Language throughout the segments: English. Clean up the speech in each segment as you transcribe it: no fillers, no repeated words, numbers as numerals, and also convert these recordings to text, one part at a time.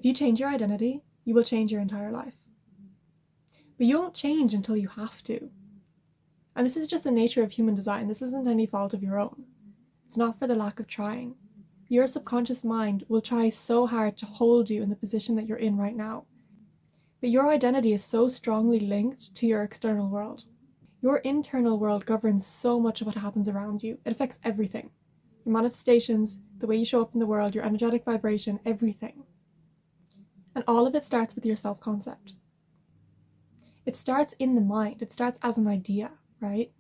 If you change your identity, you will change your entire life. But you won't change until you have to. And this is just the nature of human design. This isn't any fault of your own. It's not for the lack of trying. Your subconscious mind will try so hard to hold you in the position that you're in right now. But your identity is so strongly linked to your external world. Your internal world governs so much of what happens around you. It affects everything. Your manifestations, the way you show up in the world, your energetic vibration, everything. And all of it starts with your self-concept. It starts in the mind. It starts as an idea, right?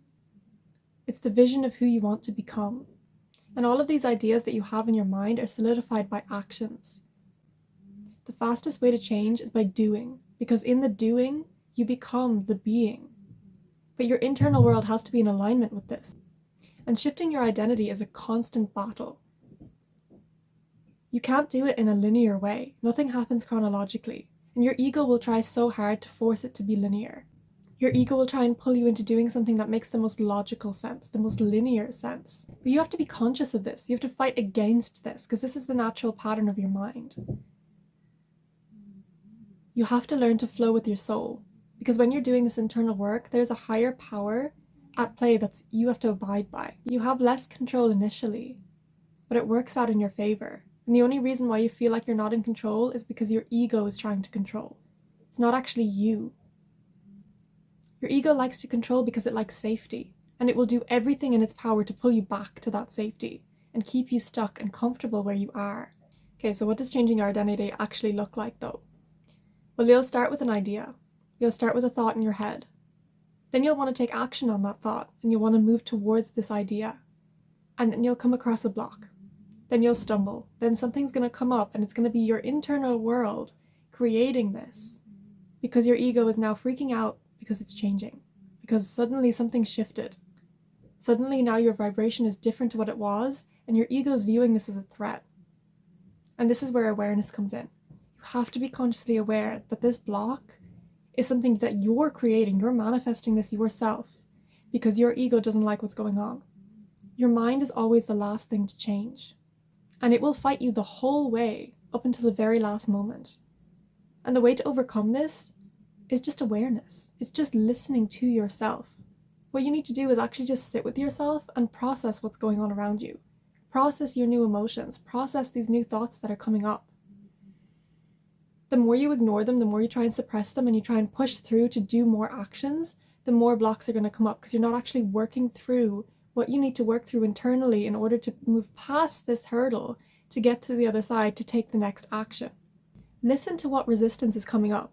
It's the vision of who you want to become. And all of these ideas that you have in your mind are solidified by actions. The fastest way to change is by doing, because in the doing, you become the being. But your internal world has to be in alignment with this. And shifting your identity is a constant battle. You can't do it in a linear way. Nothing happens chronologically. And your ego will try so hard to force it to be linear. Your ego will try and pull you into doing something that makes the most logical sense, the most linear sense. But you have to be conscious of this. You have to fight against this, because this is the natural pattern of your mind. You have to learn to flow with your soul, because when you're doing this internal work, there's a higher power at play that you have to abide by. You have less control initially, but it works out in your favor. And the only reason why you feel like you're not in control is because your ego is trying to control. It's not actually you. Your ego likes to control because it likes safety, and it will do everything in its power to pull you back to that safety and keep you stuck and comfortable where you are. Okay, so what does changing your identity actually look like though? Well, you'll start with an idea. You'll start with a thought in your head. Then you'll want to take action on that thought, and you'll want to move towards this idea. And then you'll come across a block. Then you'll stumble. Then something's going to come up, and it's going to be your internal world creating this, because your ego is now freaking out because it's changing, because suddenly something's shifted. Suddenly now your vibration is different to what it was, and your ego is viewing this as a threat. And this is where awareness comes in. You have to be consciously aware that this block is something that you're creating. You're manifesting this yourself because your ego doesn't like what's going on. Your mind is always the last thing to change, and it will fight you the whole way up until the very last moment. And the way to overcome this is just awareness. It's just listening to yourself. What you need to do is actually just sit with yourself and process what's going on around you. Process your new emotions. Process these new thoughts that are coming up. The more you ignore them, the more you try and suppress them and you try and push through to do more actions, the more blocks are going to come up, because you're not actually working through what you need to work through internally in order to move past this hurdle to get to the other side to take the next action. Listen to what resistance is coming up.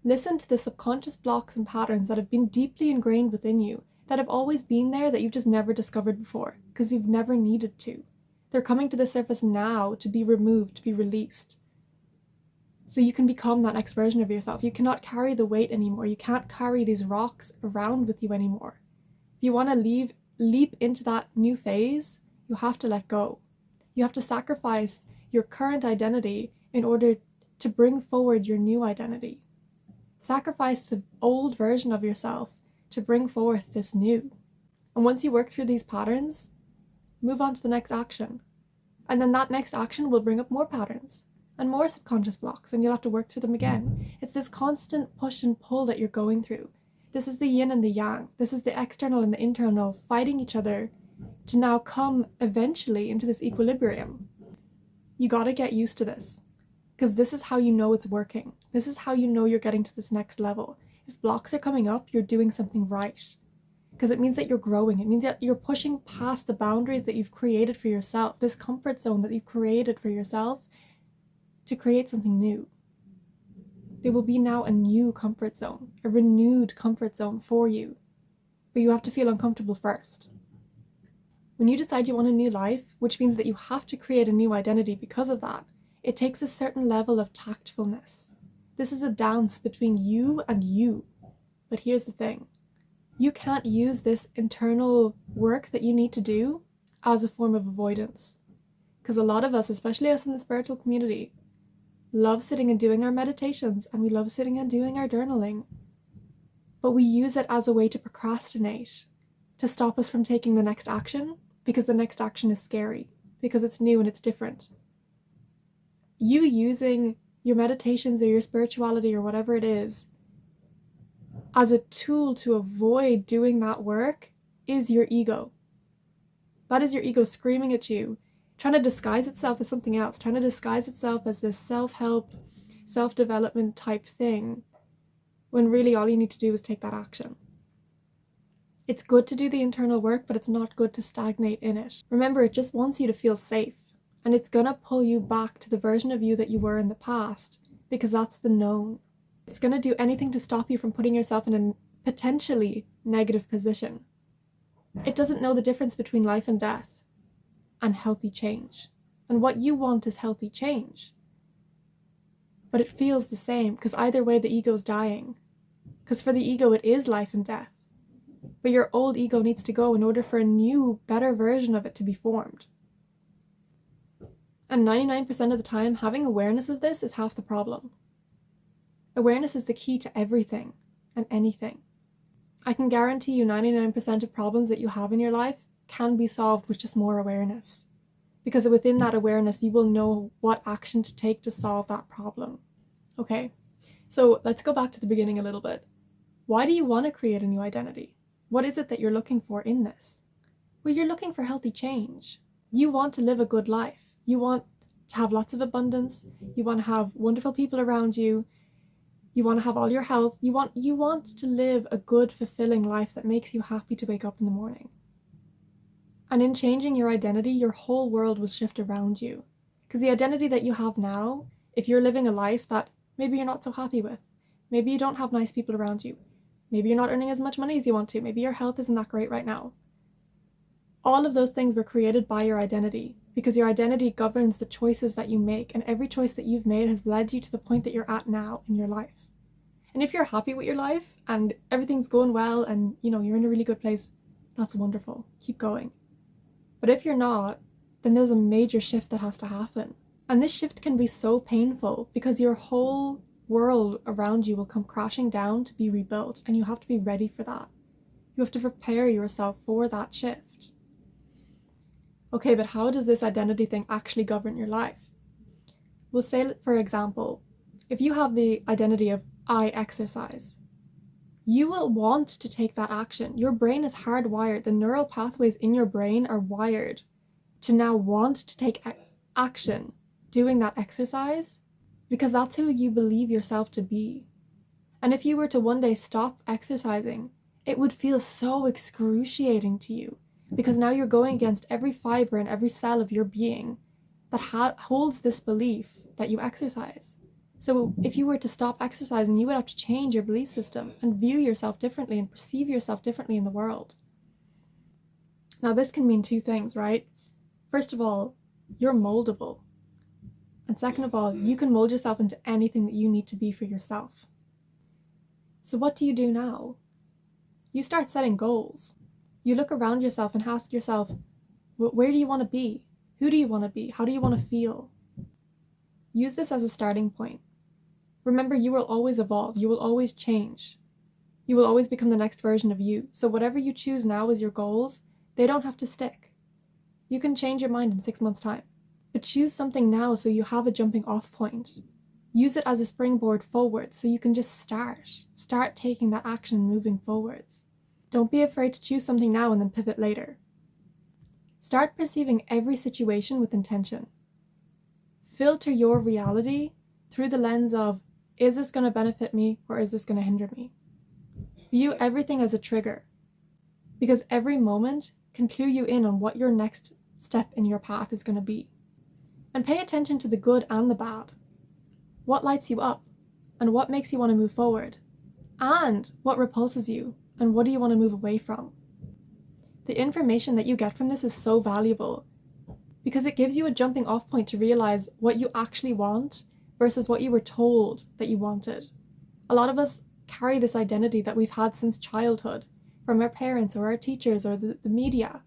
Listen to the subconscious blocks and patterns that have been deeply ingrained within you, that have always been there, that you've just never discovered before, because you've never needed to. They're coming to the surface now to be removed, to be released. So you can become that next version of yourself. You cannot carry the weight anymore. You can't carry these rocks around with you anymore. If you want to leap into that new phase, you have to let go. You have to sacrifice your current identity in order to bring forward your new identity. Sacrifice the old version of yourself to bring forth this new. And once you work through these patterns, move on to the next action. And then that next action will bring up more patterns and more subconscious blocks, and you'll have to work through them again. It's this constant push and pull that you're going through. This is the yin and the yang. This is the external and the internal fighting each other to now come eventually into this equilibrium. You gotta get used to this, because this is how you know it's working. This is how you know you're getting to this next level. If blocks are coming up, you're doing something right, because it means that you're growing. It means that you're pushing past the boundaries that you've created for yourself, this comfort zone that you've created for yourself, to create something new. There will be now a new comfort zone, a renewed comfort zone for you, but you have to feel uncomfortable first. When you decide you want a new life, which means that you have to create a new identity because of that, it takes a certain level of tactfulness. This is a dance between you and you. But here's the thing. You can't use this internal work that you need to do as a form of avoidance. Because a lot of us, especially us in the spiritual community, love sitting and doing our meditations, and we love sitting and doing our journaling. But we use it as a way to procrastinate, to stop us from taking the next action, because the next action is scary, because it's new and it's different. You using your meditations or your spirituality or whatever it is, as a tool to avoid doing that work is your ego. That is your ego screaming at you, trying to disguise itself as something else, trying to disguise itself as this self-help, self-development type thing, when really all you need to do is take that action. It's good to do the internal work, but it's not good to stagnate in it. Remember, it just wants you to feel safe, and it's gonna pull you back to the version of you that you were in the past, because that's the known. It's gonna do anything to stop you from putting yourself in a potentially negative position. It doesn't know the difference between life and death and healthy change. And what you want is healthy change. But it feels the same, because either way the ego's dying. Because for the ego it is life and death. But your old ego needs to go in order for a new, better version of it to be formed. And 99% of the time, having awareness of this is half the problem. Awareness is the key to everything and anything. I can guarantee you 99% of problems that you have in your life can be solved with just more awareness. Because within that awareness, you will know what action to take to solve that problem. Okay, so let's go back to the beginning a little bit. Why do you want to create a new identity? What is it that you're looking for in this? Well, you're looking for healthy change. You want to live a good life. You want to have lots of abundance. You want to have wonderful people around you. You want to have all your health. You want to live a good, fulfilling life that makes you happy to wake up in the morning. And in changing your identity, your whole world will shift around you. Because the identity that you have now, if you're living a life that maybe you're not so happy with, maybe you don't have nice people around you, maybe you're not earning as much money as you want to, maybe your health isn't that great right now. All of those things were created by your identity, because your identity governs the choices that you make, and every choice that you've made has led you to the point that you're at now in your life. And if you're happy with your life and everything's going well and you're in a really good place, that's wonderful. Keep going. But if you're not, then there's a major shift that has to happen. And this shift can be so painful because your whole world around you will come crashing down to be rebuilt, and you have to be ready for that. You have to prepare yourself for that shift. Okay, but how does this identity thing actually govern your life? We'll say, for example, if you have the identity of I exercise, you will want to take that action. Your brain is hardwired. The neural pathways in your brain are wired to now want to take action doing that exercise, because that's who you believe yourself to be. And if you were to one day stop exercising, it would feel so excruciating to you, because now you're going against every fiber and every cell of your being that holds this belief that you exercise. So if you were to stop exercising, you would have to change your belief system and view yourself differently and perceive yourself differently in the world. Now, this can mean two things, right? First of all, you're moldable. And second of all, you can mold yourself into anything that you need to be for yourself. So what do you do now? You start setting goals. You look around yourself and ask yourself, where do you want to be? Who do you want to be? How do you want to feel? Use this as a starting point. Remember, you will always evolve. You will always change. You will always become the next version of you. So whatever you choose now as your goals, they don't have to stick. You can change your mind in 6 months' time. But choose something now so you have a jumping off point. Use it as a springboard forward so you can just start taking that action and moving forwards. Don't be afraid to choose something now and then pivot later. Start perceiving every situation with intention. Filter your reality through the lens of, is this going to benefit me or is this going to hinder me? View everything as a trigger, because every moment can clue you in on what your next step in your path is going to be. And pay attention to the good and the bad. What lights you up, and what makes you want to move forward, and what repulses you, and what do you want to move away from? The information that you get from this is so valuable, because it gives you a jumping off point to realize what you actually want versus what you were told that you wanted. A lot of us carry this identity that we've had since childhood, from our parents or our teachers or the media,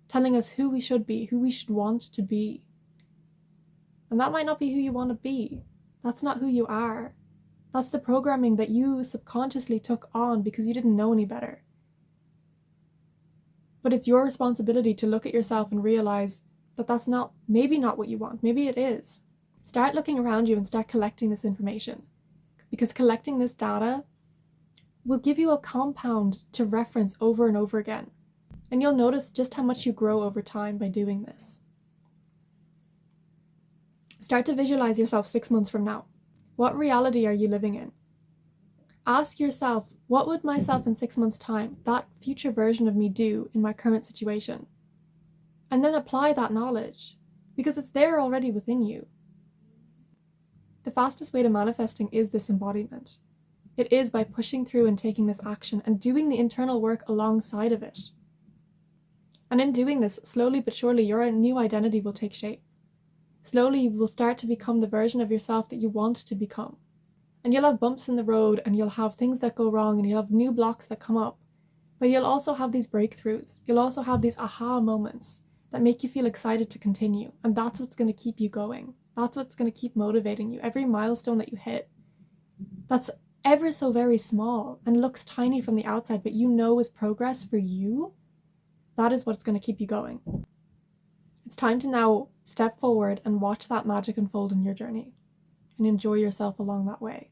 telling us who we should be, who we should want to be. And that might not be who you want to be. That's not who you are. That's the programming that you subconsciously took on because you didn't know any better. But it's your responsibility to look at yourself and realize that that's maybe not what you want. Maybe it is. Start looking around you and start collecting this information, because collecting this data will give you a compound to reference over and over again. And you'll notice just how much you grow over time by doing this. Start to visualize yourself 6 months from now. What reality are you living in? Ask yourself, what would myself in 6 months' time, that future version of me, do in my current situation? And then apply that knowledge, because it's there already within you. The fastest way to manifesting is this embodiment. It is by pushing through and taking this action and doing the internal work alongside of it. And in doing this, slowly but surely, your new identity will take shape. Slowly, you will start to become the version of yourself that you want to become. And you'll have bumps in the road, and you'll have things that go wrong, and you'll have new blocks that come up. But you'll also have these breakthroughs. You'll also have these aha moments that make you feel excited to continue. And that's what's going to keep you going. That's what's going to keep motivating you. Every milestone that you hit, that's ever so very small and looks tiny from the outside, but you know is progress for you, that is what's going to keep you going. It's time to now step forward and watch that magic unfold in your journey and enjoy yourself along that way.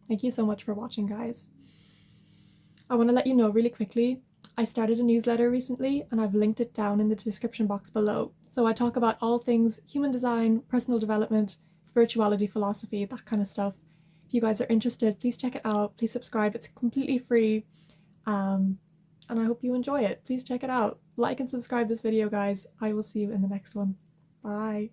Thank you so much for watching, guys. I want to let you know really quickly, I started a newsletter recently and I've linked it down in the description box below. So I talk about all things human design, personal development, spirituality, philosophy, that kind of stuff. If you guys are interested, please check it out. Please subscribe. It's completely free. And I hope you enjoy it. Please check it out. Like and subscribe this video, guys. I will see you in the next one. Bye.